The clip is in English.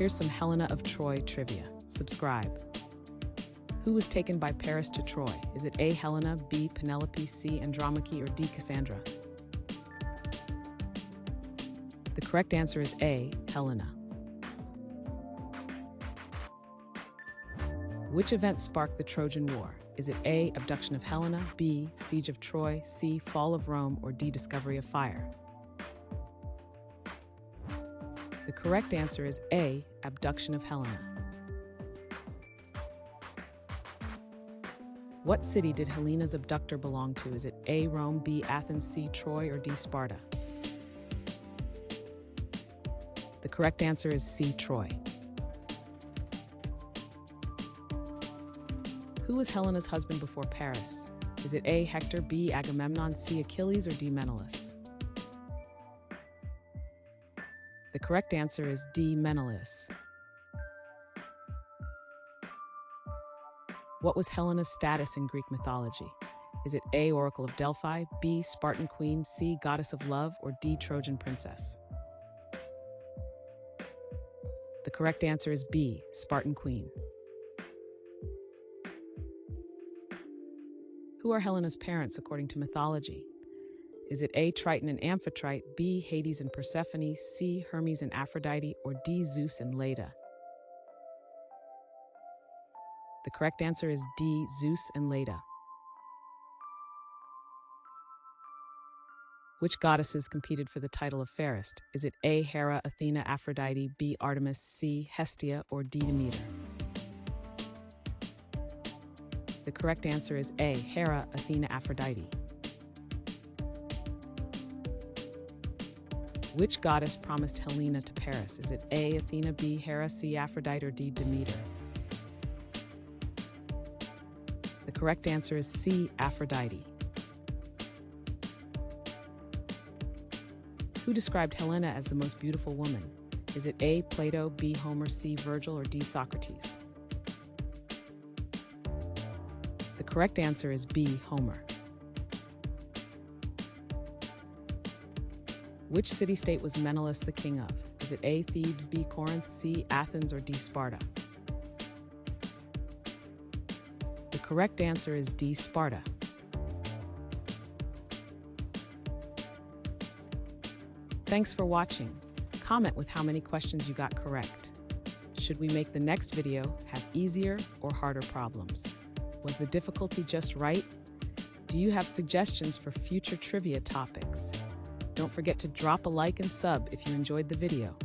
Here's some Helena of Troy trivia. Subscribe. Who was taken by Paris to Troy? Is it A. Helena, B. Penelope, C. Andromache, or D. Cassandra? The correct answer is A. Helena. Which event sparked the Trojan War? Is it A. Abduction of Helena, B. Siege of Troy, C. Fall of Rome, or D. Discovery of fire? The correct answer is A. Abduction of Helena. What city did Helena's abductor belong to? Is it A. Rome, B. Athens, C. Troy, or D. Sparta? The correct answer is C. Troy. Who was Helena's husband before Paris? Is it A. Hector, B. Agamemnon, C. Achilles, or D. Menelaus? The correct answer is D. Menelaus. What was Helena's status in Greek mythology? Is it A. Oracle of Delphi, B. Spartan Queen, C. Goddess of Love, or D. Trojan Princess? The correct answer is B. Spartan Queen. Who are Helena's parents according to mythology? Is it A. Triton and Amphitrite, B. Hades and Persephone, C. Hermes and Aphrodite, or D. Zeus and Leda? The correct answer is D. Zeus and Leda. Which goddesses competed for the title of fairest? Is it A. Hera, Athena, Aphrodite, B. Artemis, C. Hestia, or D. Demeter? The correct answer is A. Hera, Athena, Aphrodite. Which goddess promised Helena to Paris? Is it A. Athena, B. Hera, C. Aphrodite, or D. Demeter? The correct answer is C. Aphrodite. Who described Helena as the most beautiful woman? Is it A. Plato, B. Homer, C. Virgil, or D. Socrates? The correct answer is B. Homer. Which city-state was Menelaus the king of? Is it A. Thebes, B. Corinth, C. Athens, or D. Sparta? The correct answer is D. Sparta. Thanks for watching. Comment with how many questions you got correct. Should we make the next video have easier or harder problems? Was the difficulty just right? Do you have suggestions for future trivia topics? Don't forget to drop a like and sub if you enjoyed the video.